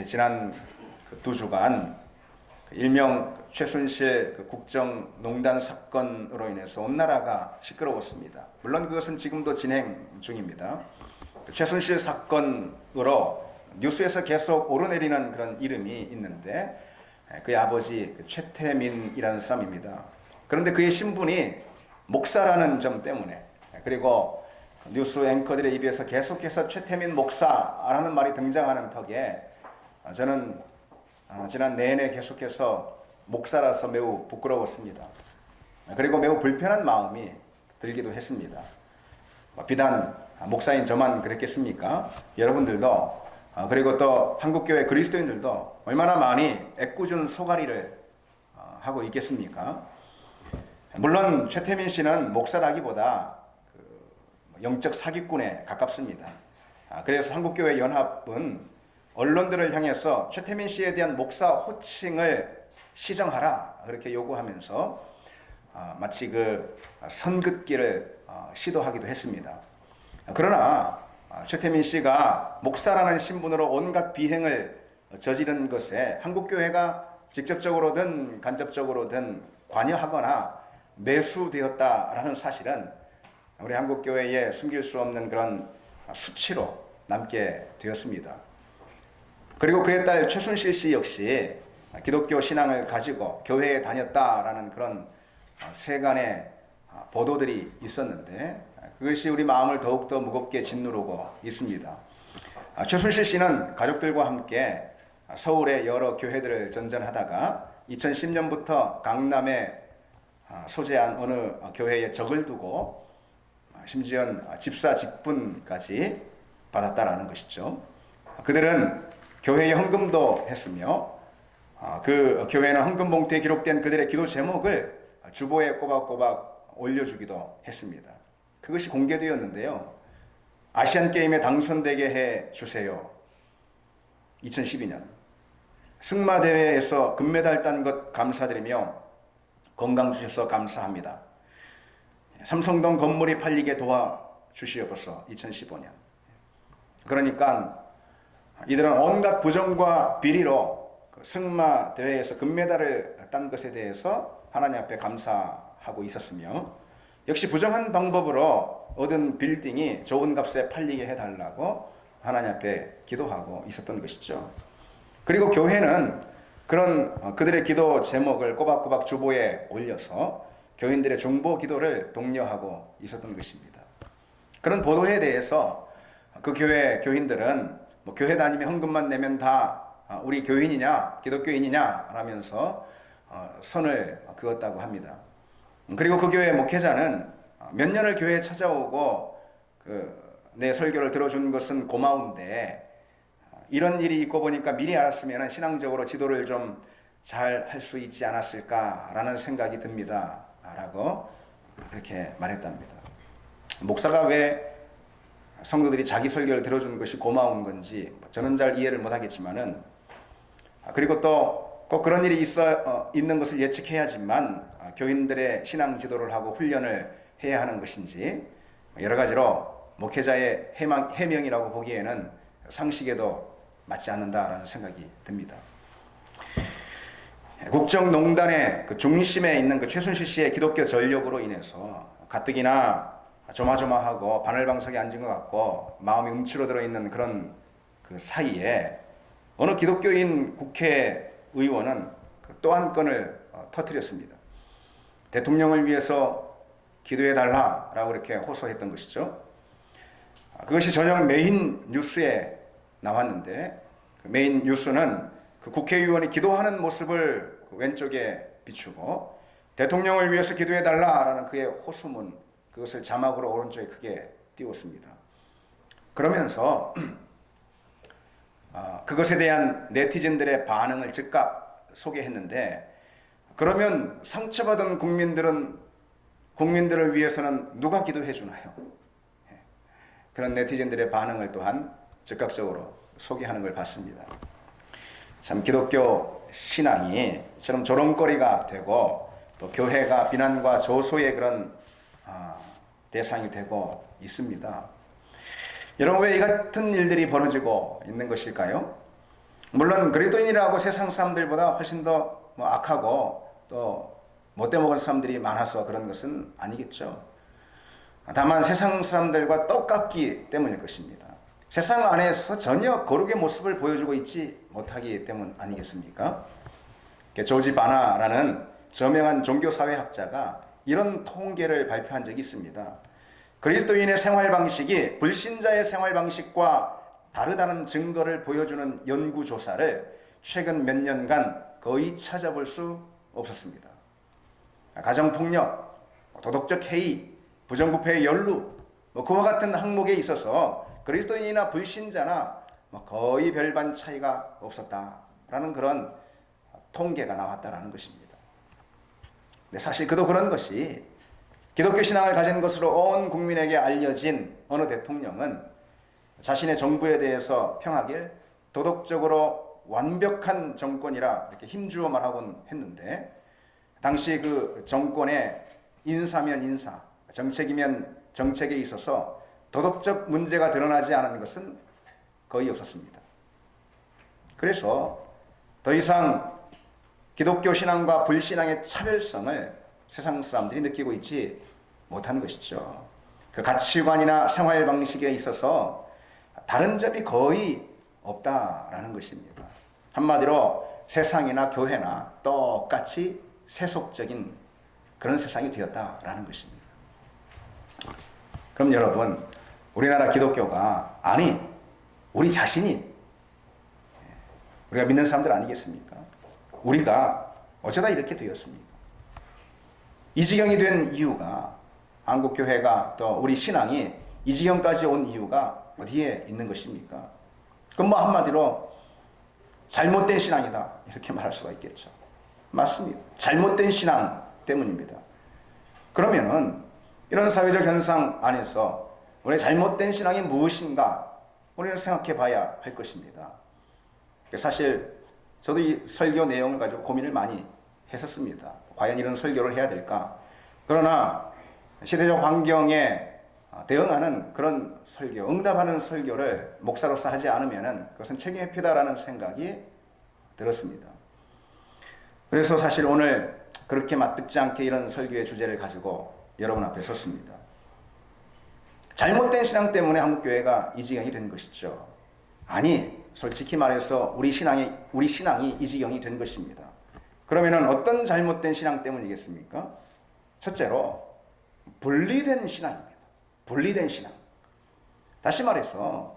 지난 두 주간 일명 최순실 국정농단 사건으로 인해서 온 나라가 시끄러웠습니다. 물론 그것은 지금도 진행 중입니다. 최순실 사건으로 뉴스에서 계속 오르내리는 그런 이름이 있는데 그의 아버지 최태민이라는 사람입니다. 그런데 그의 신분이 목사라는 점 때문에, 그리고 뉴스 앵커들의 입에서 계속해서 최태민 목사라는 말이 등장하는 덕에 저는 지난 내내 계속해서 목사라서 매우 부끄러웠습니다. 그리고 매우 불편한 마음이 들기도 했습니다. 비단 목사인 저만 그랬겠습니까? 여러분들도, 그리고 또 한국교회 그리스도인들도 얼마나 많이 애꿎은 소가리를 하고 있겠습니까? 물론 최태민 씨는 목사라기보다 영적 사기꾼에 가깝습니다. 그래서 한국교회 연합은 언론들을 향해서 최태민 씨에 대한 목사 호칭을 시정하라 그렇게 요구하면서 마치 그 선긋기를 시도하기도 했습니다. 그러나 최태민 씨가 목사라는 신분으로 온갖 비행을 저지른 것에 한국교회가 직접적으로든 간접적으로든 관여하거나 매수되었다라는 사실은 우리 한국교회에 숨길 수 없는 그런 수치로 남게 되었습니다. 그리고 그의 딸 최순실 씨 역시 기독교 신앙을 가지고 교회에 다녔다라는 그런 세간의 보도들이 있었는데 그것이 우리 마음을 더욱더 무겁게 짓누르고 있습니다. 최순실 씨는 가족들과 함께 서울의 여러 교회들을 전전하다가 2010년부터 강남에 소재한 어느 교회에 적을 두고 심지어 집사 직분까지 받았다라는 것이죠. 그들은 교회에 헌금도 했으며 그 교회는 헌금 봉투에 기록된 그들의 기도 제목을 주보에 꼬박꼬박 올려주기도 했습니다. 그것이 공개되었는데요. 아시안게임에 당선되게 해 주세요. 2012년 승마대회에서 금메달 딴 것 감사드리며 건강 주셔서 감사합니다. 삼성동 건물이 팔리게 도와주시옵소서. 2015년. 그러니까 이들은 온갖 부정과 비리로 승마 대회에서 금메달을 딴 것에 대해서 하나님 앞에 감사하고 있었으며 역시 부정한 방법으로 얻은 빌딩이 좋은 값에 팔리게 해달라고 하나님 앞에 기도하고 있었던 것이죠. 그리고 교회는 그런 그들의 기도 제목을 꼬박꼬박 주보에 올려서 교인들의 중보 기도를 독려하고 있었던 것입니다. 그런 보도에 대해서 그 교회 교인들은 교회 다니면 헌금만 내면 다 우리 교인이냐 기독교인이냐 라면서 선을 그었다고 합니다. 그리고 그 교회 목회자는 몇 년을 교회에 찾아오고 내 설교를 들어준 것은 고마운데 이런 일이 있고 보니까 미리 알았으면 신앙적으로 지도를 좀 잘 할 수 있지 않았을까라는 생각이 듭니다 라고 그렇게 말했답니다. 목사가 왜 성도들이 자기 설교를 들어주는 것이 고마운 건지 저는 잘 이해를 못하겠지만은, 그리고 또 꼭 그런 일이 있는 것을 예측해야지만 교인들의 신앙 지도를 하고 훈련을 해야 하는 것인지 여러 가지로 목회자의 해명이라고 보기에는 상식에도 맞지 않는다라는 생각이 듭니다. 국정농단의 중심에 있는 최순실 씨의 기독교 전력으로 인해서 가뜩이나 조마조마하고 바늘방석에 앉은 것 같고 마음이 움츠러들어 있는 그런 그 사이에 어느 기독교인 국회의원은 또 한 건을 터뜨렸습니다. 대통령을 위해서 기도해달라라고 이렇게 호소했던 것이죠. 그것이 저녁 메인 뉴스에 나왔는데 그 메인 뉴스는 그 국회의원이 기도하는 모습을 왼쪽에 비추고 대통령을 위해서 기도해달라라는 그의 호소문, 그것을 자막으로 오른쪽에 크게 띄웠습니다. 그러면서 그것에 대한 네티즌들의 반응을 즉각 소개했는데, 그러면 상처받은 국민들을 위해서는 누가 기도해 주나요? 그런 네티즌들의 반응을 또한 즉각적으로 소개하는 걸 봤습니다. 참 기독교 신앙이 저런 조롱거리가 되고 또 교회가 비난과 조소의 그런 대상이 되고 있습니다. 여러분, 왜 이 같은 일들이 벌어지고 있는 것일까요? 물론 그리스도인이라고 세상 사람들보다 훨씬 더 악하고 또 못돼 먹은 사람들이 많아서 그런 것은 아니겠죠. 다만 세상 사람들과 똑같기 때문일 것입니다. 세상 안에서 전혀 거룩의 모습을 보여주고 있지 못하기 때문 아니겠습니까? 조지 바나라는 저명한 종교사회학자가 이런 통계를 발표한 적이 있습니다. 그리스도인의 생활 방식이 불신자의 생활 방식과 다르다는 증거를 보여주는 연구조사를 최근 몇 년간 거의 찾아볼 수 없었습니다. 가정폭력, 도덕적 해이, 부정부패의 연루, 그와 같은 항목에 있어서 그리스도인이나 불신자나 거의 별반 차이가 없었다라는 그런 통계가 나왔다라는 것입니다. 근데 사실 그도 그런 것이 기독교 신앙을 가진 것으로 온 국민에게 알려진 어느 대통령은 자신의 정부에 대해서 평하길 도덕적으로 완벽한 정권이라 이렇게 힘주어 말하곤 했는데, 당시 그 정권의 인사면 인사, 정책이면 정책에 있어서 도덕적 문제가 드러나지 않은 것은 거의 없었습니다. 그래서 더 이상 기독교 신앙과 불신앙의 차별성을 세상 사람들이 느끼고 있지 못하는 것이죠. 그 가치관이나 생활 방식에 있어서 다른 점이 거의 없다라는 것입니다. 한마디로 세상이나 교회나 똑같이 세속적인 그런 세상이 되었다라는 것입니다. 그럼 여러분, 우리나라 기독교가, 아니 우리 자신이, 우리가 믿는 사람들 아니겠습니까? 우리가 어쩌다 이렇게 되었습니까? 이 지경이 된 이유가, 한국교회가 또 우리 신앙이 이 지경까지 온 이유가 어디에 있는 것입니까? 그럼 한마디로 잘못된 신앙이다 이렇게 말할 수가 있겠죠. 맞습니다. 잘못된 신앙 때문입니다. 그러면은 이런 사회적 현상 안에서 우리의 잘못된 신앙이 무엇인가 우리는 생각해 봐야 할 것입니다. 사실 저도 이 설교 내용을 가지고 고민을 많이 했었습니다. 과연 이런 설교를 해야 될까? 그러나 시대적 환경에 대응하는 그런 설교, 응답하는 설교를 목사로서 하지 않으면 그것은 책임회피다라는 생각이 들었습니다. 그래서 사실 오늘 그렇게 맞듣지 않게 이런 설교의 주제를 가지고 여러분 앞에 섰습니다. 잘못된 신앙 때문에 한국교회가 이 지경이 된 것이죠. 아니, 솔직히 말해서 우리 신앙이 이 지경이 된 것입니다. 그러면은 어떤 잘못된 신앙 때문이겠습니까? 첫째로 분리된 신앙입니다. 분리된 신앙. 다시 말해서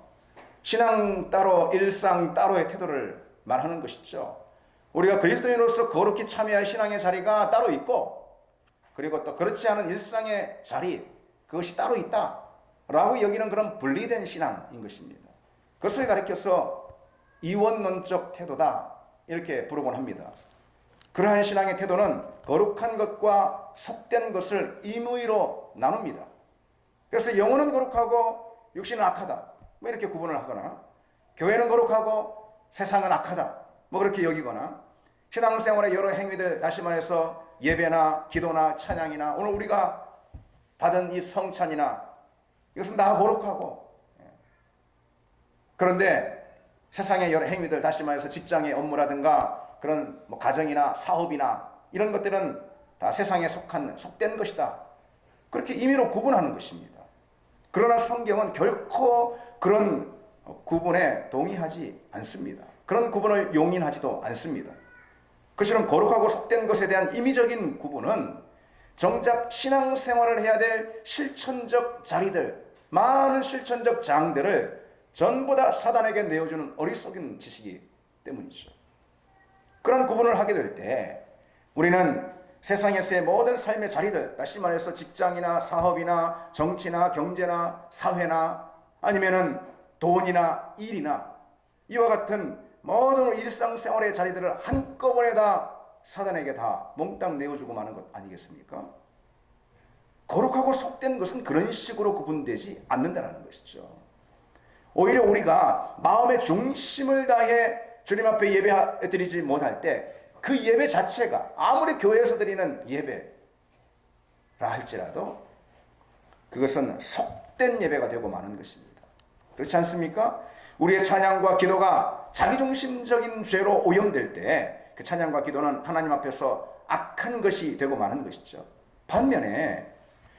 신앙 따로 일상 따로의 태도를 말하는 것이죠. 우리가 그리스도인으로서 거룩히 참여할 신앙의 자리가 따로 있고, 그리고 또 그렇지 않은 일상의 자리, 그것이 따로 있다라고 여기는 그런 분리된 신앙인 것입니다. 그것을 가리켜서 이원론적 태도다 이렇게 부르곤 합니다. 그러한 신앙의 태도는 거룩한 것과 속된 것을 임의로 나눕니다. 그래서 영혼은 거룩하고 육신은 악하다 이렇게 구분을 하거나, 교회는 거룩하고 세상은 악하다 그렇게 여기거나, 신앙생활의 여러 행위들, 다시 말해서 예배나 기도나 찬양이나 오늘 우리가 받은 이 성찬이나 이것은 다 거룩하고, 그런데 세상의 여러 행위들, 다시 말해서 직장의 업무라든가 그런 가정이나 사업이나 이런 것들은 다 세상에 속된 것이다, 그렇게 임의로 구분하는 것입니다. 그러나 성경은 결코 그런 구분에 동의하지 않습니다. 그런 구분을 용인하지도 않습니다. 그처럼 거룩하고 속된 것에 대한 임의적인 구분은 정작 신앙생활을 해야 될 실천적 자리들, 많은 실천적 장들을 전부 다 사단에게 내어주는 어리석은 지식이기 때문이죠. 그런 구분을 하게 될 때 우리는 세상에서의 모든 삶의 자리들, 다시 말해서 직장이나 사업이나 정치나 경제나 사회나 아니면은 돈이나 일이나 이와 같은 모든 일상생활의 자리들을 한꺼번에 다 사단에게 다 몽땅 내어주고 마는 것 아니겠습니까? 거룩하고 속된 것은 그런 식으로 구분되지 않는다는 것이죠. 오히려 우리가 마음의 중심을 다해 주님 앞에 예배 드리지 못할 때 그 예배 자체가 아무리 교회에서 드리는 예배라 할지라도 그것은 속된 예배가 되고 마는 것입니다. 그렇지 않습니까? 우리의 찬양과 기도가 자기중심적인 죄로 오염될 때 그 찬양과 기도는 하나님 앞에서 악한 것이 되고 마는 것이죠. 반면에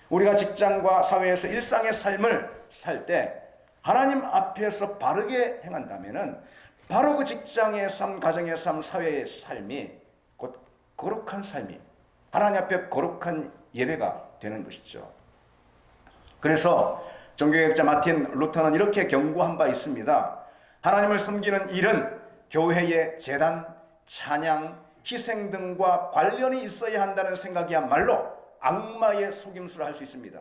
우리가 직장과 사회에서 일상의 삶을 살 때 하나님 앞에서 바르게 행한다면은 바로 그 직장의 삶, 가정의 삶, 사회의 삶이 곧 거룩한 삶이 하나님 앞에 거룩한 예배가 되는 것이죠. 그래서 종교개혁자 마틴 루터는 이렇게 경고한 바 있습니다. 하나님을 섬기는 일은 교회의 제단, 찬양, 희생 등과 관련이 있어야 한다는 생각이야말로 악마의 속임수를 할 수 있습니다.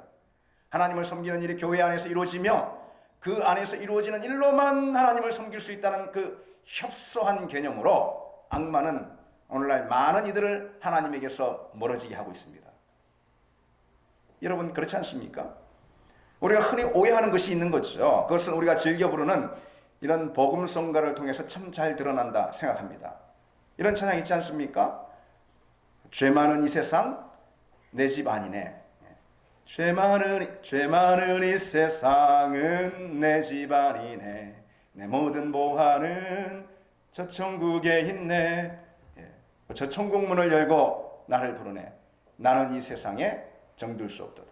하나님을 섬기는 일이 교회 안에서 이루어지며 그 안에서 이루어지는 일로만 하나님을 섬길 수 있다는 그 협소한 개념으로 악마는 오늘날 많은 이들을 하나님에게서 멀어지게 하고 있습니다. 여러분 그렇지 않습니까? 우리가 흔히 오해하는 것이 있는 거죠. 그것은 우리가 즐겨 부르는 이런 복음성가를 통해서 참 잘 드러난다 생각합니다. 이런 찬양 있지 않습니까? 죄 많은 이 세상 내 집 아니네. 죄 많은 이 세상은 내 집 아니네. 내 모든 보화는 저 천국에 있네. 저 천국문을 열고 나를 부르네. 나는 이 세상에 정들 수 없도다.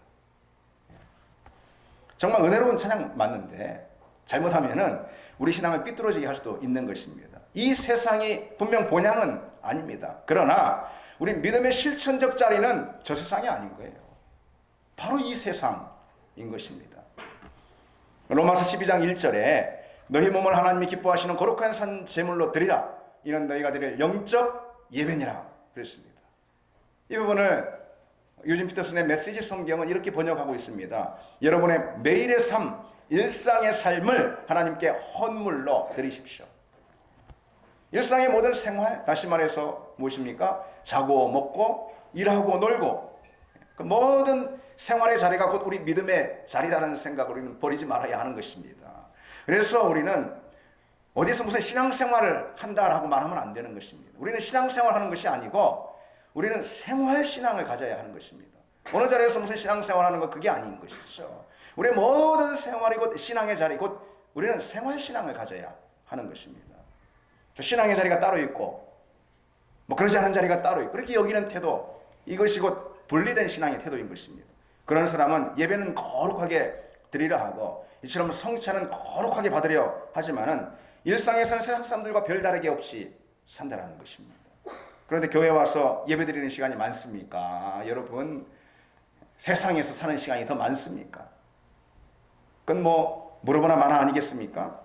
정말 은혜로운 찬양 맞는데 잘못하면은 우리 신앙을 삐뚤어지게 할 수도 있는 것입니다. 이 세상이 분명 본향은 아닙니다. 그러나 우리 믿음의 실천적 자리는 저 세상이 아닌 거예요. 바로 이 세상인 것입니다. 로마서 12장 1절에 너희 몸을 하나님이 기뻐하시는 거룩한 산 제물로 드리라. 이는 너희가 드릴 영적 예배니라 그랬습니다. 이 부분을 유진 피터슨의 메시지 성경은 이렇게 번역하고 있습니다. 여러분의 매일의 삶, 일상의 삶을 하나님께 헌물로 드리십시오. 일상의 모든 생활, 다시 말해서 무엇입니까? 자고 먹고 일하고 놀고 그 모든 생활의 자리가 곧 우리 믿음의 자리라는 생각을 우리는 버리지 말아야 하는 것입니다. 그래서 우리는 어디서 무슨 신앙생활을 한다라고 말하면 안 되는 것입니다. 우리는 신앙생활하는 것이 아니고 우리는 생활신앙을 가져야 하는 것입니다. 어느 자리에서 무슨 신앙생활하는 것 그게 아닌 것이죠. 우리의 모든 생활이 곧 신앙의 자리, 곧 우리는 생활신앙을 가져야 하는 것입니다. 신앙의 자리가 따로 있고 뭐 그러지 않은 자리가 따로 있고 그렇게 여기는 태도, 이것이 곧 분리된 신앙의 태도인 것입니다. 그런 사람은 예배는 거룩하게 드리려 하고 이처럼 성찬은 거룩하게 받으려 하지만은 일상에서는 세상 사람들과 별다르게 없이 산다라는 것입니다. 그런데 교회 와서 예배 드리는 시간이 많습니까? 여러분 세상에서 사는 시간이 더 많습니까? 그건 뭐 물어보나 마나 아니겠습니까?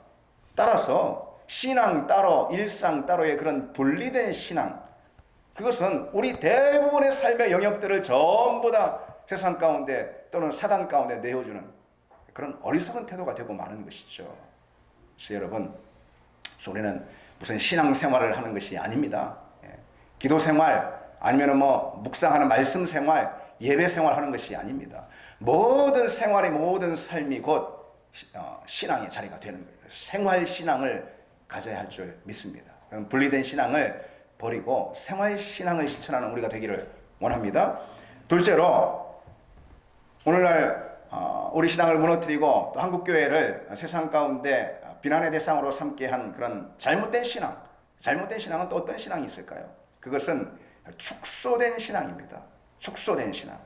따라서 신앙 따로 일상 따로의 그런 분리된 신앙, 그것은 우리 대부분의 삶의 영역들을 전부 다 세상 가운데 또는 사단 가운데 내어주는 그런 어리석은 태도가 되고 마는 것이죠. 그래서 여러분 우리는 무슨 신앙생활을 하는 것이 아닙니다. 기도생활 아니면 뭐 묵상하는 말씀 생활, 예배 생활하는 것이 아닙니다. 모든 생활의 모든 삶이 곧 신앙의 자리가 되는 거예요. 생활신앙을 가져야 할 줄 믿습니다. 그럼 분리된 신앙을 버리고 생활신앙을 실천하는 우리가 되기를 원합니다. 둘째로 오늘날 우리 신앙을 무너뜨리고 또 한국교회를 세상 가운데 비난의 대상으로 삼게 한 그런 잘못된 신앙, 잘못된 신앙은 또 어떤 신앙이 있을까요? 그것은 축소된 신앙입니다. 축소된 신앙.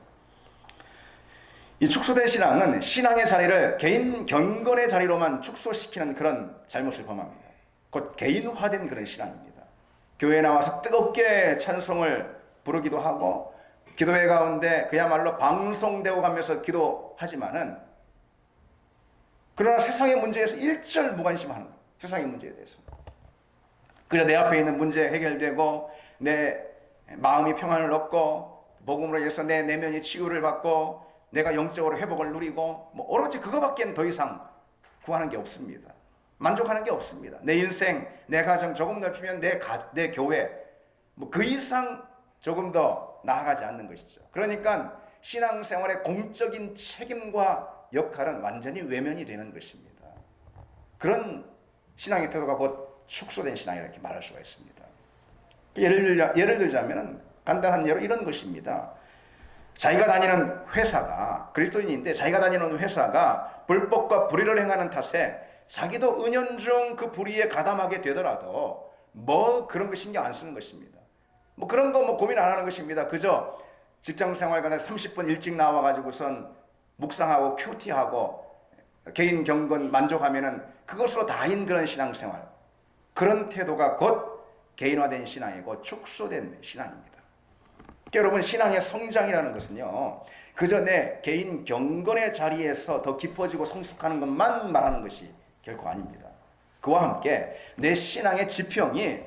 이 축소된 신앙은 신앙의 자리를 개인 경건의 자리로만 축소시키는 그런 잘못을 범합니다. 곧 개인화된 그런 신앙입니다. 교회에 나와서 뜨겁게 찬송을 부르기도 하고 기도회 가운데 그야말로 방송되고 가면서 기도하지만은 그러나 세상의 문제에서 일절 무관심하는 거예요. 세상의 문제에 대해서. 그래서 내 앞에 있는 문제 해결되고 내 마음이 평안을 얻고 복음으로 인해서 내 내면이 치유를 받고 내가 영적으로 회복을 누리고 뭐 오로지 그거밖에 더 이상 구하는 게 없습니다. 만족하는 게 없습니다. 내 인생, 내 가정 조금 넓히면 내 교회 뭐 그 이상 조금 더 나아가지 않는 것이죠. 그러니까 신앙생활의 공적인 책임과 역할은 완전히 외면이 되는 것입니다. 그런 신앙의 태도가 곧 축소된 신앙이라고 이렇게 말할 수가 있습니다. 예를 들자면 간단한 예로 이런 것입니다. 자기가 다니는 회사가 그리스도인인데 자기가 다니는 회사가 불법과 불의를 행하는 탓에 자기도 은연중 그 불의에 가담하게 되더라도 뭐 그런 거 신경 안 쓰는 것입니다. 뭐 그런 거 뭐 고민 안 하는 것입니다. 그저 직장 생활간에 30분 일찍 나와가지고선 묵상하고 큐티하고 개인 경건 만족하면은 그것으로 다인 그런 신앙생활. 그런 태도가 곧 개인화된 신앙이고 축소된 신앙입니다. 여러분, 신앙의 성장이라는 것은요, 그저 내 개인 경건의 자리에서 더 깊어지고 성숙하는 것만 말하는 것이 결코 아닙니다. 그와 함께 내 신앙의 지평이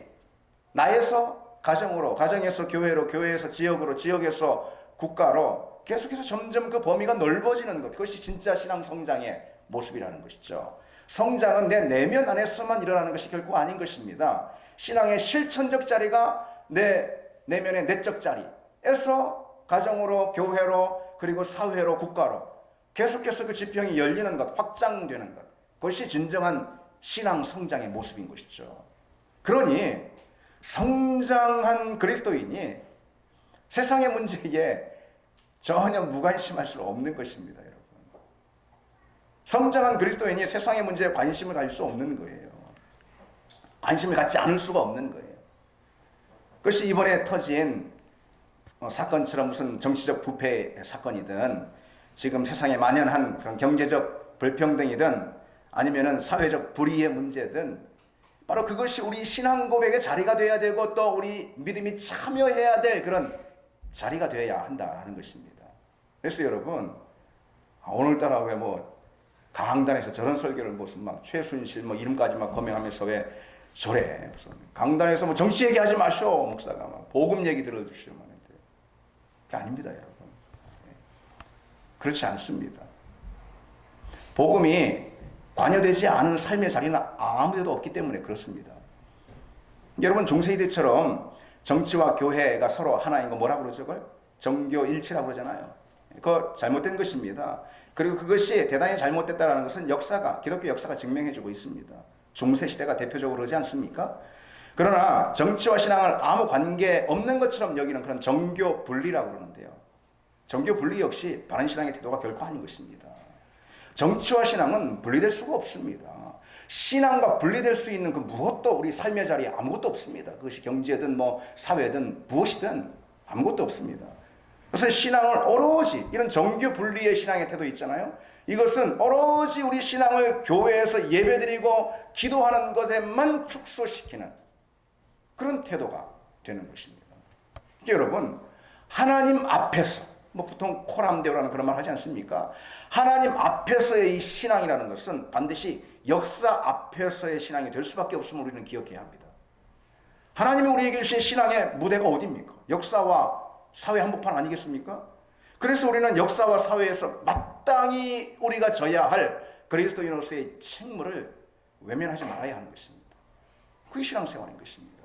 나에서 가정으로, 가정에서 교회로, 교회에서 지역으로, 지역에서 국가로 계속해서 점점 그 범위가 넓어지는 것, 그것이 진짜 신앙 성장의 모습이라는 것이죠. 성장은 내 내면 안에서만 일어나는 것이 결코 아닌 것입니다. 신앙의 실천적 자리가 내 내면의 내적 자리에서 가정으로, 교회로, 그리고 사회로, 국가로 계속해서 그 지평이 열리는 것, 확장되는 것, 그것이 진정한 신앙 성장의 모습인 것이죠. 그러니 성장한 그리스도인이 세상의 문제에 전혀 무관심할 수 없는 것입니다, 여러분. 성장한 그리스도인이 세상의 문제에 관심을 가질 수 없는 거예요. 관심을 갖지 않을 수가 없는 거예요. 그것이 이번에 터진 사건처럼 무슨 정치적 부패 사건이든 지금 세상에 만연한 그런 경제적 불평등이든 아니면은 사회적 불의의 문제든 바로 그것이 우리 신앙 고백의 자리가 되어야 되고 또 우리 믿음이 참여해야 될 그런 자리가 되어야 한다라는 것입니다. 그래서 여러분, 오늘따라 왜 뭐 강단에서 저런 설교를 무슨 막 최순실 뭐 이름까지 막 거명하면서 왜 저래 무슨 강단에서 뭐 정치 얘기하지 마시오, 목사가 막 복음 얘기 들어주시오 하는데 그게 아닙니다, 여러분. 그렇지 않습니다. 복음이 관여되지 않은 삶의 자리는 아무데도 없기 때문에 그렇습니다. 여러분, 중세시대처럼 정치와 교회가 서로 하나인 거 뭐라고 그러죠? 그걸 정교일치라고 그러잖아요. 그거 잘못된 것입니다. 그리고 그것이 대단히 잘못됐다는 것은 역사가, 기독교 역사가 증명해주고 있습니다. 중세시대가 대표적으로 그러지 않습니까? 그러나 정치와 신앙을 아무 관계 없는 것처럼 여기는 그런 정교 분리라고 그러는데요. 정교 분리 역시 바른 신앙의 태도가 결코 아닌 것입니다. 정치와 신앙은 분리될 수가 없습니다. 신앙과 분리될 수 있는 그 무엇도 우리 삶의 자리에 아무것도 없습니다. 그것이 경제든 뭐 사회든 무엇이든 아무것도 없습니다. 그래서 신앙을 오로지 이런 정교 분리의 신앙의 태도 있잖아요. 이것은 오로지 우리 신앙을 교회에서 예배드리고 기도하는 것에만 축소시키는 그런 태도가 되는 것입니다. 여러분, 하나님 앞에서 뭐 보통 코람데오라는 그런 말 하지 않습니까? 하나님 앞에서의 이 신앙이라는 것은 반드시 역사 앞에서의 신앙이 될 수밖에 없음을 우리는 기억해야 합니다. 하나님이 우리에게 주신 신앙의 무대가 어디입니까? 역사와 사회 한복판 아니겠습니까? 그래서 우리는 역사와 사회에서 마땅히 우리가 져야 할 그리스도인으로서의 책무를 외면하지 말아야 하는 것입니다. 그게 신앙생활인 것입니다.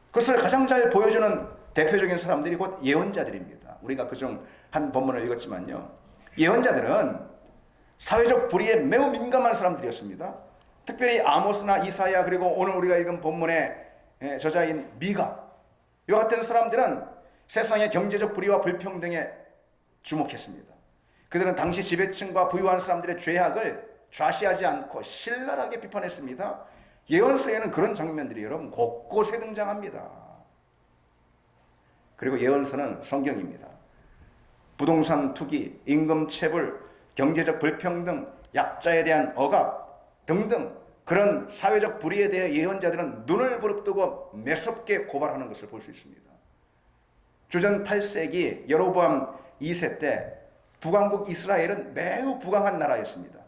그것을 가장 잘 보여주는 대표적인 사람들이 곧 예언자들입니다. 우리가 그중 한 본문을 읽었지만요. 예언자들은 사회적 불의에 매우 민감한 사람들이었습니다. 특별히 아모스나 이사야 그리고 오늘 우리가 읽은 본문의 저자인 미가, 이와 같은 사람들은 세상의 경제적 불의와 불평등에 주목했습니다. 그들은 당시 지배층과 부유한 사람들의 죄악을 좌시하지 않고 신랄하게 비판했습니다. 예언서에는 그런 장면들이 여러분 곳곳에 등장합니다. 그리고 예언서는 성경입니다. 부동산 투기, 임금 체불, 경제적 불평등, 약자에 대한 억압 등등 그런 사회적 불의에 대해 예언자들은 눈을 부릅뜨고 매섭게 고발하는 것을 볼 수 있습니다. 주전 8세기 여로보암 2세 때 북왕국 이스라엘은 매우 부강한 나라였습니다.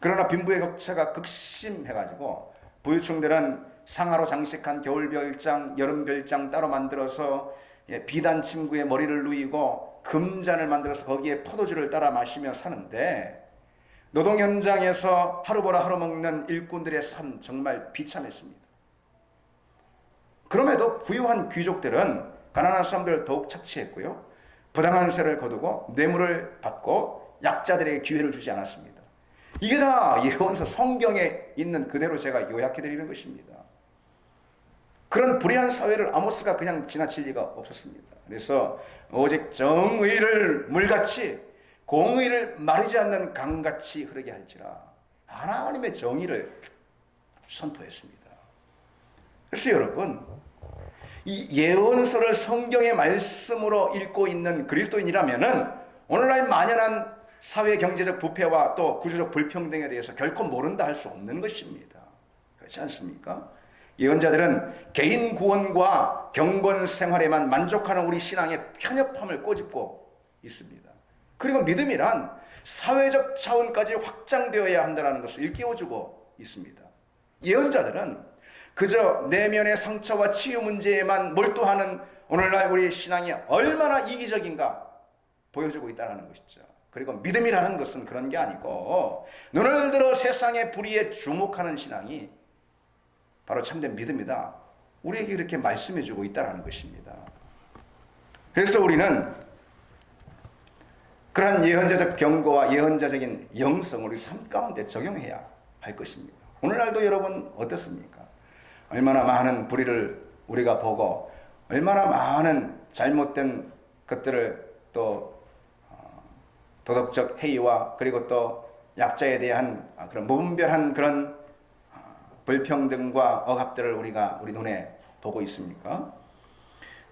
그러나 빈부의 격차가 극심해가지고 부유층들은 상하로 장식한 겨울별장, 여름별장 따로 만들어서 비단 침구에 머리를 누이고 금잔을 만들어서 거기에 포도주를 따라 마시며 사는데 노동 현장에서 하루 벌어 하루 먹는 일꾼들의 삶 정말 비참했습니다. 그럼에도 부유한 귀족들은 가난한 사람들을 더욱 착취했고요. 부당한 세를 거두고 뇌물을 받고 약자들에게 기회를 주지 않았습니다. 이게 다 예언서 성경에 있는 그대로 제가 요약해드리는 것입니다. 그런 불의한 사회를 아모스가 그냥 지나칠 리가 없었습니다. 그래서 오직 정의를 물같이 공의를 마르지 않는 강같이 흐르게 할지라. 하나님의 정의를 선포했습니다. 그래서 여러분, 이 예언서를 성경의 말씀으로 읽고 있는 그리스도인이라면은 오늘날 만연한 사회 경제적 부패와 또 구조적 불평등에 대해서 결코 모른다 할 수 없는 것입니다. 그렇지 않습니까? 예언자들은 개인 구원과 경건 생활에만 만족하는 우리 신앙의 편협함을 꼬집고 있습니다. 그리고 믿음이란 사회적 차원까지 확장되어야 한다는 것을 일깨워주고 있습니다. 예언자들은 그저 내면의 상처와 치유 문제에만 몰두하는 오늘날 우리 신앙이 얼마나 이기적인가 보여주고 있다는 것이죠. 그리고 믿음이라는 것은 그런 게 아니고 눈을 들어 세상의 불의에 주목하는 신앙이 바로 참된 믿음이다. 우리에게 이렇게 말씀해주고 있다는 것입니다. 그래서 우리는 그러한 예언자적 경고와 예언자적인 영성을 우리 삶 가운데 적용해야 할 것입니다. 오늘날도 여러분 어떻습니까? 얼마나 많은 불의를 우리가 보고 얼마나 많은 잘못된 것들을 또 도덕적 해이와 그리고 또 약자에 대한 그런 무분별한 그런 불평등과 억압들을 우리 눈에 보고 있습니까?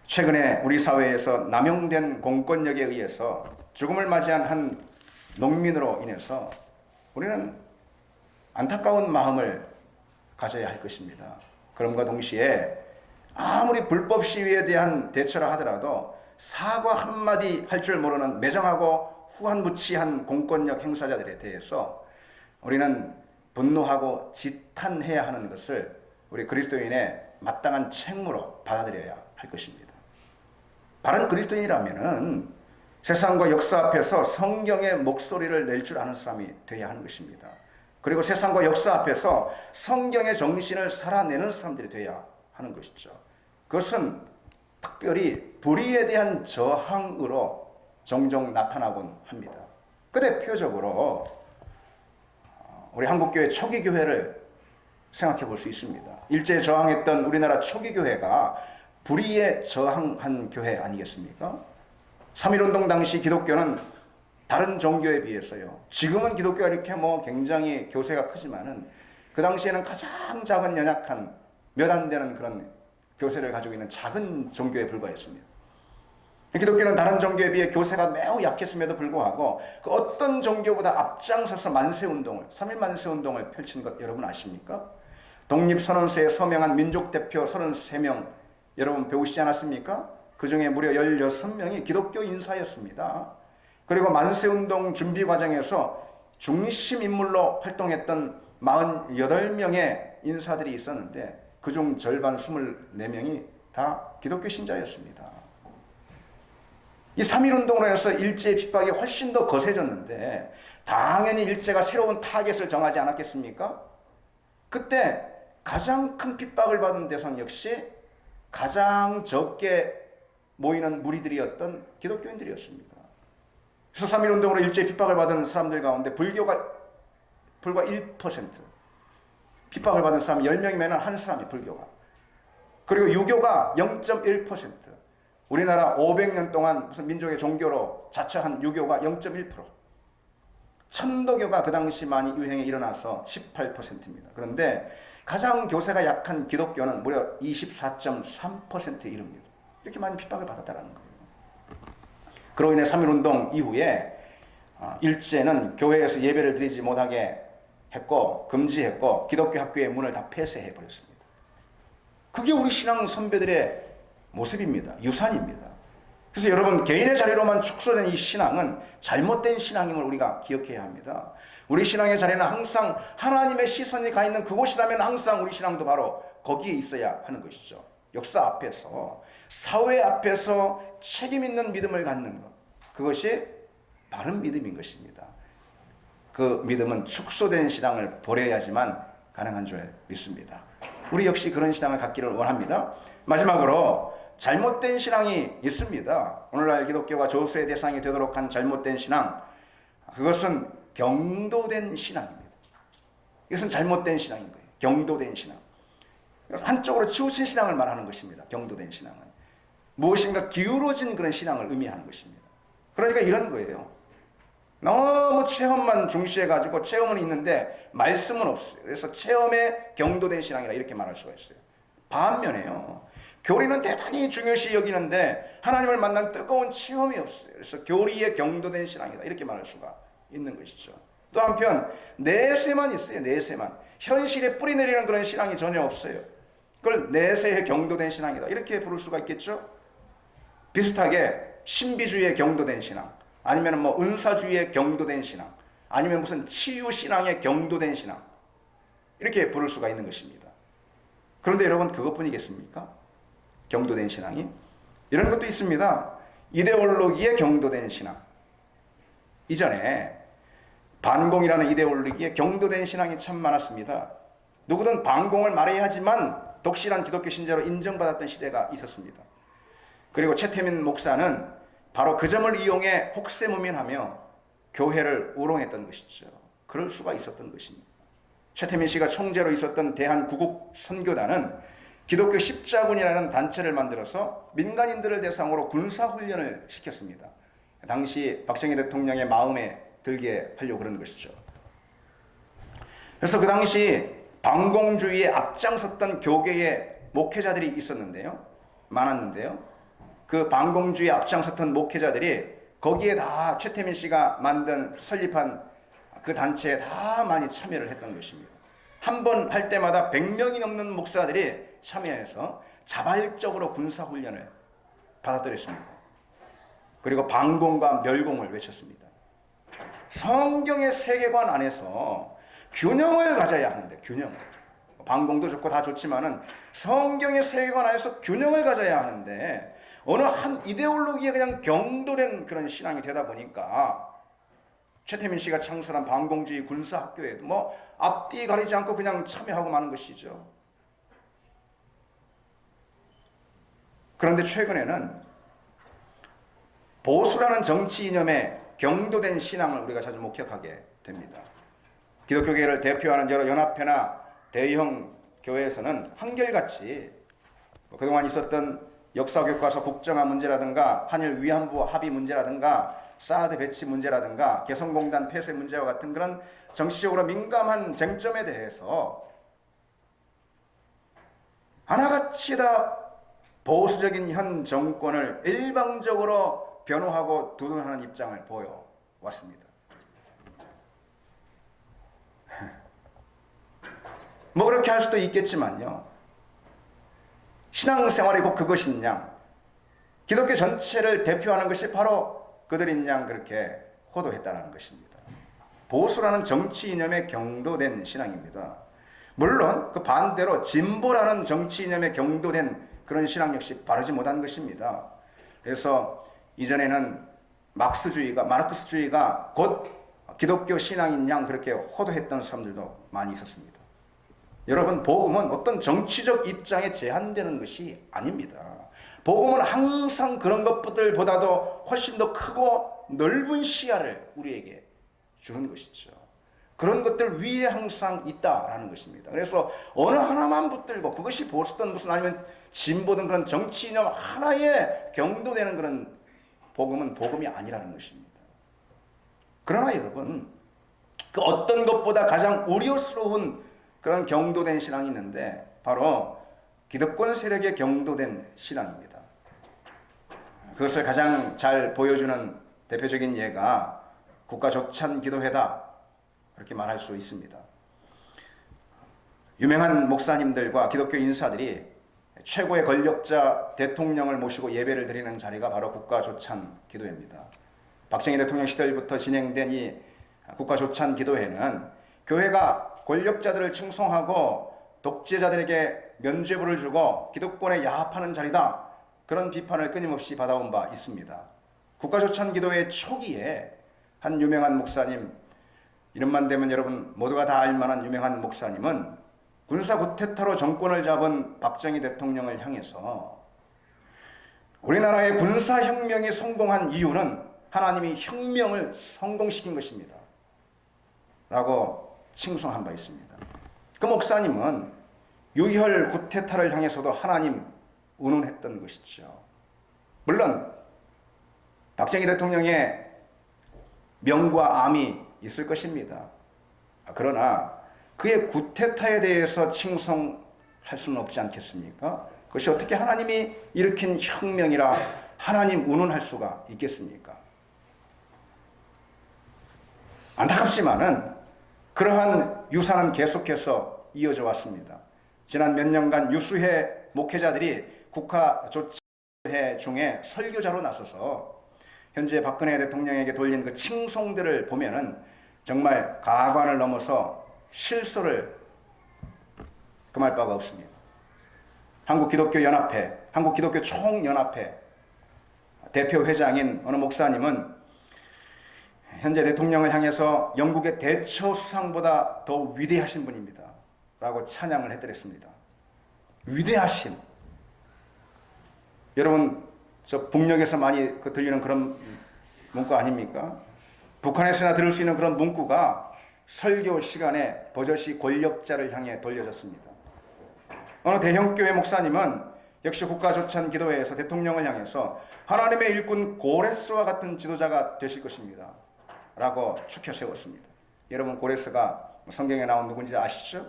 최근에 우리 사회에서 남용된 공권력에 의해서 죽음을 맞이한 한 농민으로 인해서 우리는 안타까운 마음을 가져야 할 것입니다. 그럼과 동시에 아무리 불법 시위에 대한 대처라 하더라도 사과 한마디 할 줄 모르는 매정하고 후한무치한 공권력 행사자들에 대해서 우리는 분노하고 지탄해야 하는 것을 우리 그리스도인의 마땅한 책무로 받아들여야 할 것입니다. 바른 그리스도인이라면은 세상과 역사 앞에서 성경의 목소리를 낼 줄 아는 사람이 되어야 하는 것입니다. 그리고 세상과 역사 앞에서 성경의 정신을 살아내는 사람들이 되어야 하는 것이죠. 그것은 특별히 불의에 대한 저항으로 종종 나타나곤 합니다. 그 대표적으로 우리 한국교회 초기 교회를 생각해 볼 수 있습니다. 일제에 저항했던 우리나라 초기 교회가 불의에 저항한 교회 아니겠습니까? 3.1운동 당시 기독교는 다른 종교에 비해서요. 지금은 기독교가 이렇게 굉장히 교세가 크지만은 그 당시에는 가장 작은 연약한 몇 안 되는 그런 교세를 가지고 있는 작은 종교에 불과했습니다. 기독교는 다른 종교에 비해 교세가 매우 약했음에도 불구하고 그 어떤 종교보다 앞장서서 만세운동을 3.1 만세운동을 펼친 것 여러분 아십니까? 독립선언서에 서명한 민족대표 33명 여러분 배우시지 않았습니까? 그 중에 무려 16명이 기독교 인사였습니다. 그리고 만세운동 준비 과정에서 중심 인물로 활동했던 48명의 인사들이 있었는데 그중 절반 24명이 다 기독교 신자였습니다. 이 3.1운동으로 인해서 일제의 핍박이 훨씬 더 거세졌는데 당연히 일제가 새로운 타겟을 정하지 않았겠습니까? 그때 가장 큰 핍박을 받은 대상 역시 가장 적게 모이는 무리들이었던 기독교인들이었습니다. 그래서 3.1운동으로 일제의 핍박을 받은 사람들 가운데 불교가 불과 1%, 핍박을 받은 사람 10명이면 한 사람이 불교가, 그리고 유교가 0.1%, 우리나라 500년 동안 무슨 민족의 종교로 자처한 유교가 0.1%, 천도교가 그 당시 많이 유행에 일어나서 18%입니다. 그런데 가장 교세가 약한 기독교는 무려 24.3%에 이릅니다. 이렇게 많이 핍박을 받았다는 거예요. 그로 인해 3.1운동 이후에 일제는 교회에서 예배를 드리지 못하게 했고 금지했고 기독교 학교의 문을 다 폐쇄해 버렸습니다. 그게 우리 신앙 선배들의 모습입니다. 유산입니다. 그래서 여러분, 개인의 자리로만 축소된 이 신앙은 잘못된 신앙임을 우리가 기억해야 합니다. 우리 신앙의 자리는 항상 하나님의 시선이 가 있는 그곳이라면 항상 우리 신앙도 바로 거기에 있어야 하는 것이죠. 역사 앞에서, 사회 앞에서 책임 있는 믿음을 갖는 것, 그것이 바른 믿음인 것입니다. 그 믿음은 축소된 신앙을 버려야지만 가능한 줄 믿습니다. 우리 역시 그런 신앙을 갖기를 원합니다. 마지막으로 잘못된 신앙이 있습니다. 오늘날 기독교가 조수의 대상이 되도록 한 잘못된 신앙, 그것은 경도된 신앙입니다. 이것은 잘못된 신앙인 거예요. 경도된 신앙. 한쪽으로 치우친 신앙을 말하는 것입니다. 경도된 신앙은 무엇인가 기울어진 그런 신앙을 의미하는 것입니다. 그러니까 이런 거예요. 너무 체험만 중시해가지고 체험은 있는데 말씀은 없어요. 그래서 체험에 경도된 신앙이라 이렇게 말할 수가 있어요. 반면에요, 교리는 대단히 중요시 여기는데 하나님을 만난 뜨거운 체험이 없어요. 그래서 교리에 경도된 신앙이다 이렇게 말할 수가 있는 것이죠. 또 한편 내세만 있어요. 내세만. 현실에 뿌리 내리는 그런 신앙이 전혀 없어요. 그걸 내세에 경도된 신앙이다 이렇게 부를 수가 있겠죠. 비슷하게 신비주의에 경도된 신앙, 아니면 뭐 은사주의에 경도된 신앙, 아니면 무슨 치유신앙에 경도된 신앙, 이렇게 부를 수가 있는 것입니다. 그런데 여러분, 그것뿐이겠습니까? 경도된 신앙이? 이런 것도 있습니다. 이데올로기에 경도된 신앙. 이전에 반공이라는 이데올로기에 경도된 신앙이 참 많았습니다. 누구든 반공을 말해야 하지만 독실한 기독교 신자로 인정받았던 시대가 있었습니다. 그리고 최태민 목사는 바로 그 점을 이용해 혹세무민하며 교회를 우롱했던 것이죠. 그럴 수가 있었던 것입니다. 최태민 씨가 총재로 있었던 대한구국선교단은 기독교 십자군이라는 단체를 만들어서 민간인들을 대상으로 군사훈련을 시켰습니다. 당시 박정희 대통령의 마음에 들게 하려고 그런 것이죠. 그래서 그 당시 반공주의에 앞장섰던 교계의 목회자들이 있었는데요. 많았는데요. 그 반공주의에 앞장섰던 목회자들이 거기에 다 최태민 씨가 설립한 그 단체에 다 많이 참여를 했던 것입니다. 한 번 할 때마다 100명이 넘는 목사들이 참여해서 자발적으로 군사훈련을 받아들였습니다. 그리고 반공과 멸공을 외쳤습니다. 성경의 세계관 안에서 균형을 가져야 하는데, 균형. 반공도 좋고 다 좋지만은 성경의 세계관 안에서 균형을 가져야 하는데 어느 한 이데올로기에 그냥 경도된 그런 신앙이 되다 보니까 최태민 씨가 창설한 반공주의 군사학교에도 뭐 앞뒤 가리지 않고 그냥 참여하고 마는 것이죠. 그런데 최근에는 보수라는 정치 이념에 경도된 신앙을 우리가 자주 목격하게 됩니다. 기독교계를 대표하는 여러 연합회나 대형 교회에서는 한결같이 그동안 있었던 역사교과서 국정화 문제라든가 한일 위안부 합의 문제라든가 사드 배치 문제라든가 개성공단 폐쇄 문제와 같은 그런 정치적으로 민감한 쟁점에 대해서 하나같이 다 보수적인 현 정권을 일방적으로 변호하고 두둔하는 입장을 보여왔습니다. 뭐 그렇게 할 수도 있겠지만요. 신앙생활이 곧 그것인 양, 기독교 전체를 대표하는 것이 바로 그들인 양 그렇게 호도했다는 것입니다. 보수라는 정치 이념에 경도된 신앙입니다. 물론 그 반대로 진보라는 정치 이념에 경도된 그런 신앙 역시 바르지 못한 것입니다. 그래서 이전에는 마르크스주의가 곧 기독교 신앙인 양 그렇게 호도했던 사람들도 많이 있었습니다. 여러분, 복음은 어떤 정치적 입장에 제한되는 것이 아닙니다. 복음은 항상 그런 것들보다도 훨씬 더 크고 넓은 시야를 우리에게 주는 것이죠. 그런 것들 위에 항상 있다라는 것입니다. 그래서 어느 하나만 붙들고 그것이 보수든 무슨 아니면 진보든 그런 정치 이념 하나에 경도되는 그런 복음은 복음이 아니라는 것입니다. 그러나 여러분, 그 어떤 것보다 가장 우려스러운 그런 경도된 신앙이 있는데 바로 기득권 세력에 경도된 신앙입니다. 그것을 가장 잘 보여주는 대표적인 예가 국가조찬기도회다 그렇게 말할 수 있습니다. 유명한 목사님들과 기독교 인사들이 최고의 권력자 대통령을 모시고 예배를 드리는 자리가 바로 국가조찬기도회입니다. 박정희 대통령 시절부터 진행된 이 국가조찬기도회는 교회가 권력자들을 칭송하고 독재자들에게 면죄부를 주고 기득권에 야합하는 자리다, 그런 비판을 끊임없이 받아온 바 있습니다. 국가조찬기도회 초기에 한 유명한 목사님, 이름만 대면 여러분 모두가 다 알만한 유명한 목사님은 군사 쿠데타로 정권을 잡은 박정희 대통령을 향해서 우리나라의 군사혁명이 성공한 이유는 하나님이 혁명을 성공시킨 것입니다 라고 칭송한 바 있습니다. 그 목사님은 유혈 쿠데타를 향해서도 하나님 운운했던 것이죠. 물론 박정희 대통령의 명과 암이 있을 것입니다. 그러나 그의 구테타에 대해서 칭송할 수는 없지 않겠습니까? 그것이 어떻게 하나님이 일으킨 혁명이라 하나님 운운할 수가 있겠습니까? 안타깝지만은 그러한 유산은 계속해서 이어져 왔습니다. 지난 몇 년간 유수회 목회자들이 국가조치회 중에 설교자로 나서서 현재 박근혜 대통령에게 돌린 그 칭송들을 보면은 정말 가관을 넘어서 실소를 금할 바가 없습니다. 한국기독교연합회, 한국기독교총연합회 대표 회장인 어느 목사님은 현재 대통령을 향해서 영국의 대처 수상보다 더 위대하신 분입니다 라고 찬양을 해드렸습니다. 위대하신. 여러분 저 북녘에서 많이 들리는 그런 문구 아닙니까? 북한에서나 들을 수 있는 그런 문구가 설교 시간에 버젓이 권력자를 향해 돌려졌습니다. 어느 대형교회 목사님은 역시 국가조찬기도회에서 대통령을 향해서 하나님의 일꾼 고레스와 같은 지도자가 되실 것입니다 라고 추켜 세웠습니다. 여러분 고레스가 성경에 나온 누군지 아시죠?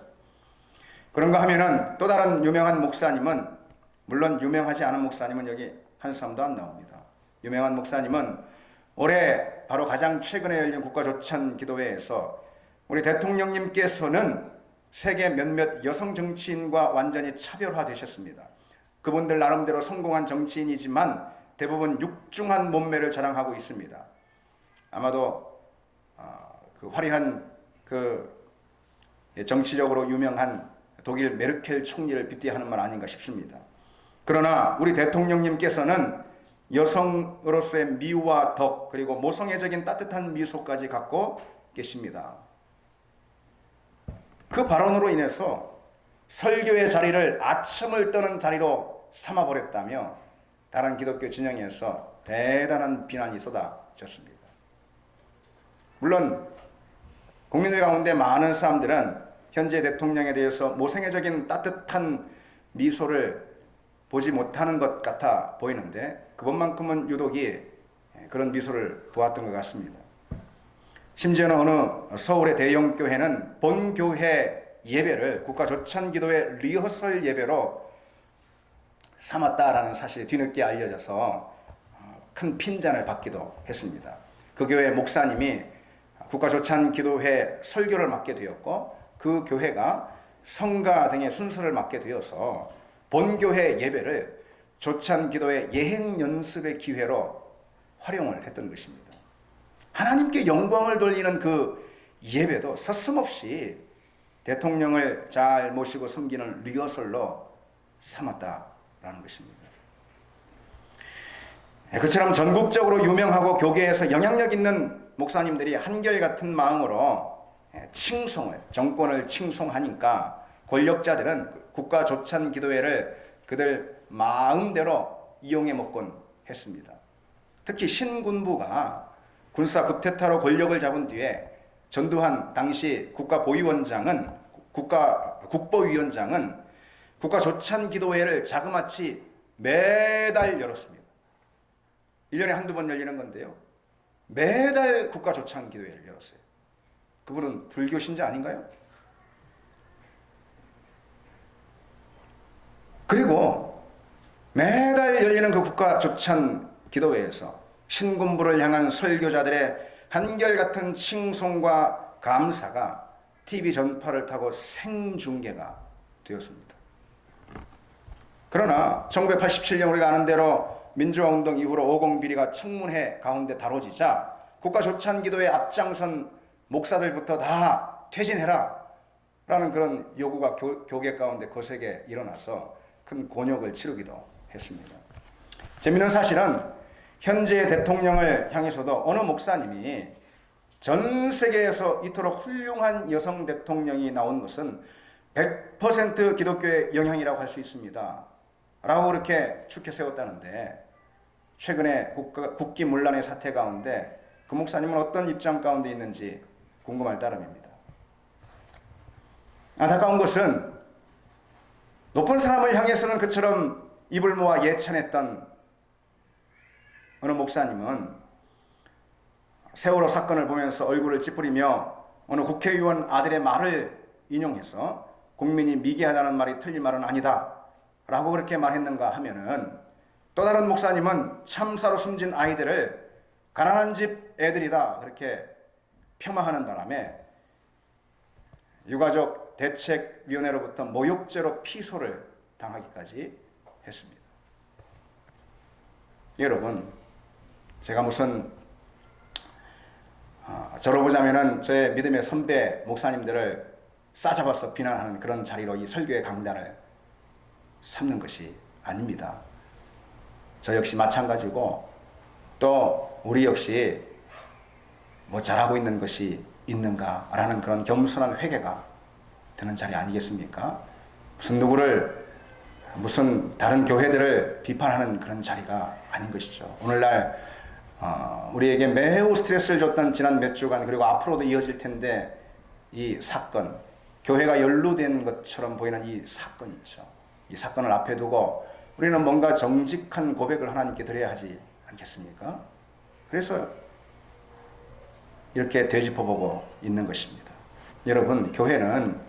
그런가 하면은 또 다른 유명한 목사님은, 물론 유명하지 않은 목사님은 여기 한 사람도 안 나옵니다. 유명한 목사님은 올해 바로 가장 최근에 열린 국가조찬기도회에서 우리 대통령님께서는 세계 몇몇 여성 정치인과 완전히 차별화되셨습니다. 그분들 나름대로 성공한 정치인이지만 대부분 육중한 몸매를 자랑하고 있습니다. 아마도 그 화려한 그 정치적으로 유명한 독일 메르켈 총리를 빗대하는 말 아닌가 싶습니다. 그러나 우리 대통령님께서는 여성으로서의 미와 덕 그리고 모성애적인 따뜻한 미소까지 갖고 계십니다. 그 발언으로 인해서 설교의 자리를 아첨을 떠는 자리로 삼아버렸다며 다른 기독교 진영에서 대단한 비난이 쏟아졌습니다. 물론 국민들 가운데 많은 사람들은 현재 대통령에 대해서 모성애적인 따뜻한 미소를 보지 못하는 것 같아 보이는데 그것만큼은 유독이 그런 미소를 보았던 것 같습니다. 심지어는 어느 서울의 대형 교회는 본교회 예배를 국가조찬기도회 리허설 예배로 삼았다라는 사실이 뒤늦게 알려져서 큰 핀잔을 받기도 했습니다. 그 교회 목사님이 국가조찬기도회 설교를 맡게 되었고 그 교회가 성가 등의 순서를 맡게 되어서 본교회 예배를 조찬기도회 예행연습의 기회로 활용을 했던 것입니다. 하나님께 영광을 돌리는 그 예배도 서슴없이 대통령을 잘 모시고 섬기는 리허설로 삼았다라는 것입니다. 그처럼 전국적으로 유명하고 교계에서 영향력 있는 목사님들이 한결같은 마음으로 칭송을, 정권을 칭송하니까 권력자들은 국가조찬기도회를 그들 마음대로 이용해 먹곤 했습니다. 특히 신군부가 군사 쿠데타로 권력을 잡은 뒤에 전두환 당시 국가보위원장은 국가조찬기도회를 자그마치 매달 열었습니다. 1년에 한두 번 열리는 건데요. 매달 국가조찬기도회를 열었어요. 그분은 불교 신자 아닌가요? 그리고 매달 열리는 그 국가조찬기도회에서 신군부를 향한 설교자들의 한결같은 칭송과 감사가 TV 전파를 타고 생중계가 되었습니다. 그러나 1987년 우리가 아는 대로 민주화운동 이후로 5.0 비리가 청문회 가운데 다뤄지자 국가조찬기도회 앞장선 목사들부터 다 퇴진해라 라는 그런 요구가 교계 가운데 거세게 일어나서 큰 곤욕을 치르기도 했습니다. 재미있는 사실은 현재 대통령을 향해서도 어느 목사님이 전 세계에서 이토록 훌륭한 여성 대통령이 나온 것은 100% 기독교의 영향이라고 할 수 있습니다 라고 그렇게 추켜 세웠다는데, 최근에 국기문란의 사태 가운데 그 목사님은 어떤 입장 가운데 있는지 궁금할 따름입니다. 안타까운 것은 높은 사람을 향해서는 그처럼 입을 모아 예찬했던 어느 목사님은 세월호 사건을 보면서 얼굴을 찌푸리며 어느 국회의원 아들의 말을 인용해서 국민이 미개하다는 말이 틀린 말은 아니다 라고 그렇게 말했는가 하면은, 또 다른 목사님은 참사로 숨진 아이들을 가난한 집 애들이다 그렇게 폄하하는 바람에 유가족 대책위원회로부터 모욕죄로 피소를 당하기까지 했습니다. 여러분, 제가 무슨 저로 보자면은 저의 믿음의 선배 목사님들을 싸잡아서 비난하는 그런 자리로 이 설교의 강단을 삼는 것이 아닙니다. 저 역시 마찬가지고, 또 우리 역시 뭐 잘하고 있는 것이 있는가라는 그런 겸손한 회개가 되는 자리 아니겠습니까? 무슨 다른 교회들을 비판하는 그런 자리가 아닌 것이죠. 오늘날 우리에게 매우 스트레스를 줬던 지난 몇 주간, 그리고 앞으로도 이어질 텐데, 이 사건, 교회가 연루된 것처럼 보이는 이 사건 있죠. 이 사건을 앞에 두고 우리는 뭔가 정직한 고백을 하나님께 드려야 하지 않겠습니까? 그래서 이렇게 되짚어보고 있는 것입니다. 여러분, 교회는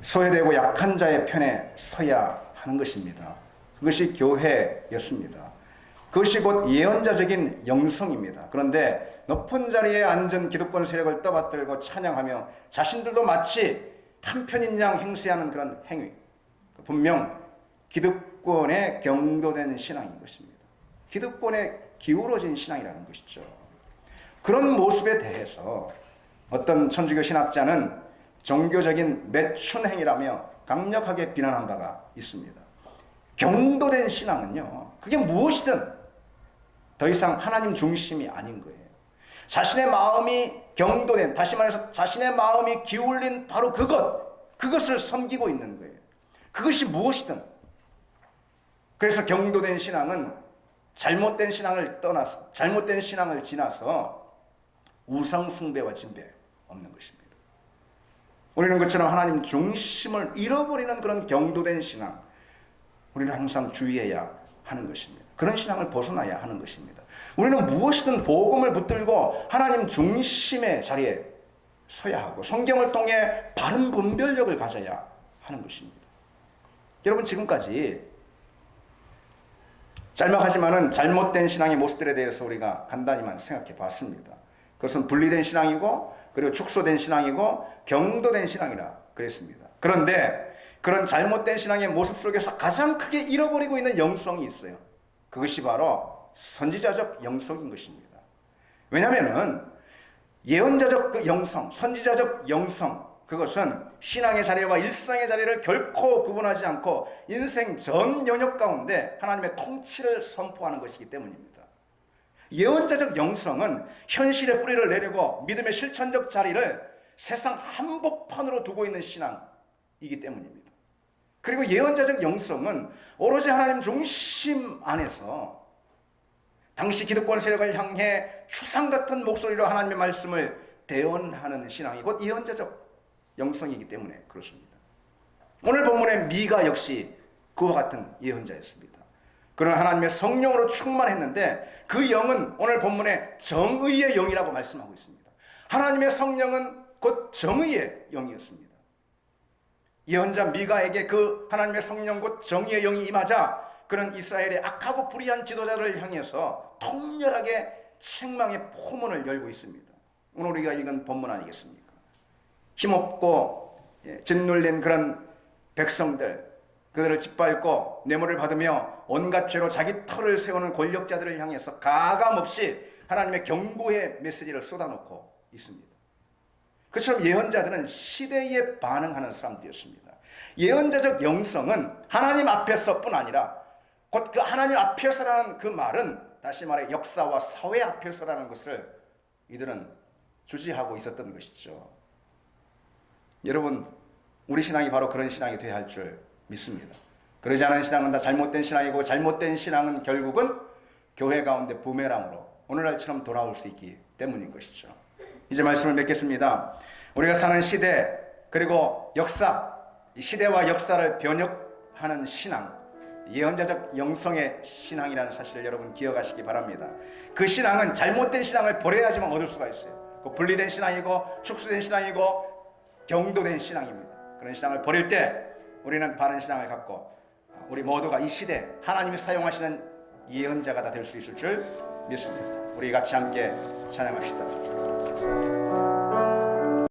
소외되고 약한 자의 편에 서야 하는 것입니다. 그것이 교회였습니다. 그것이 곧 예언자적인 영성입니다. 그런데 높은 자리에 앉은 기득권 세력을 떠받들고 찬양하며 자신들도 마치 한편인 양 행세하는 그런 행위, 분명 기득권에 경도된 신앙인 것입니다. 기득권에 기울어진 신앙이라는 것이죠. 그런 모습에 대해서 어떤 천주교 신학자는 종교적인 매춘행위라며 강력하게 비난한 바가 있습니다. 경도된 신앙은요, 그게 무엇이든 더 이상 하나님 중심이 아닌 거예요. 자신의 마음이 경도된, 다시 말해서 자신의 마음이 기울린 바로 그것을 섬기고 있는 거예요. 그것이 무엇이든. 그래서 경도된 신앙은 잘못된 신앙을 떠나서, 잘못된 신앙을 지나서 우상숭배와 진배 없는 것입니다. 우리는 그처럼 하나님 중심을 잃어버리는 그런 경도된 신앙, 우리는 항상 주의해야 하는 것입니다. 그런 신앙을 벗어나야 하는 것입니다. 우리는 무엇이든 복음을 붙들고 하나님 중심의 자리에 서야 하고, 성경을 통해 바른 분별력을 가져야 하는 것입니다. 여러분, 지금까지 짤막하지만은 잘못된 신앙의 모습들에 대해서 우리가 간단히만 생각해 봤습니다. 그것은 분리된 신앙이고, 그리고 축소된 신앙이고, 경도된 신앙이라 그랬습니다. 그런데 그런 잘못된 신앙의 모습 속에서 가장 크게 잃어버리고 있는 영성이 있어요. 그것이 바로 선지자적 영성인 것입니다. 왜냐하면은 예언자적 그 영성, 선지자적 영성, 그것은 신앙의 자리와 일상의 자리를 결코 구분하지 않고 인생 전 영역 가운데 하나님의 통치를 선포하는 것이기 때문입니다. 예언자적 영성은 현실의 뿌리를 내리고 믿음의 실천적 자리를 세상 한복판으로 두고 있는 신앙이기 때문입니다. 그리고 예언자적 영성은 오로지 하나님 중심 안에서 당시 기득권 세력을 향해 추상 같은 목소리로 하나님의 말씀을 대언하는 신앙이 곧 예언자적 영성이기 때문에 그렇습니다. 오늘 본문의 미가 역시 그와 같은 예언자였습니다. 그는 하나님의 성령으로 충만했는데 그 영은 오늘 본문의 정의의 영이라고 말씀하고 있습니다. 하나님의 성령은 곧 정의의 영이었습니다. 예언자 미가에게 그 하나님의 성령 곧 정의의 영이 임하자 그는 이스라엘의 악하고 불의한 지도자를 향해서 통렬하게 책망의 포문을 열고 있습니다. 오늘 우리가 읽은 본문 아니겠습니까? 힘없고 짓눌린 그런 백성들, 그들을 짓밟고 뇌물을 받으며 온갖 죄로 자기 털을 세우는 권력자들을 향해서 가감없이 하나님의 경고의 메시지를 쏟아놓고 있습니다. 그처럼 예언자들은 시대에 반응하는 사람들이었습니다. 예언자적 영성은 하나님 앞에서뿐 아니라 곧 그 하나님 앞에서라는 그 말은 다시 말해 역사와 사회 앞에서라는 것을 이들은 주지하고 있었던 것이죠. 여러분, 우리 신앙이 바로 그런 신앙이 되어야 할 줄 믿습니다. 그러지 않은 신앙은 다 잘못된 신앙이고, 잘못된 신앙은 결국은 교회 가운데 부메랑으로 오늘날처럼 돌아올 수 있기 때문인 것이죠. 이제 말씀을 맺겠습니다. 우리가 사는 시대, 그리고 역사, 이 시대와 역사를 변혁하는 신앙, 예언자적 영성의 신앙이라는 사실을 여러분 기억하시기 바랍니다. 그 신앙은 잘못된 신앙을 버려야지만 얻을 수가 있어요. 그 분리된 신앙이고 축소된 신앙이고 경도된 신앙입니다. 그런 신앙을 버릴 때 우리는 바른 신앙을 갖고 우리 모두가 이 시대 하나님이 사용하시는 예언자가 다 될 수 있을 줄 믿습니다. 우리 같이 함께 찬양합시다.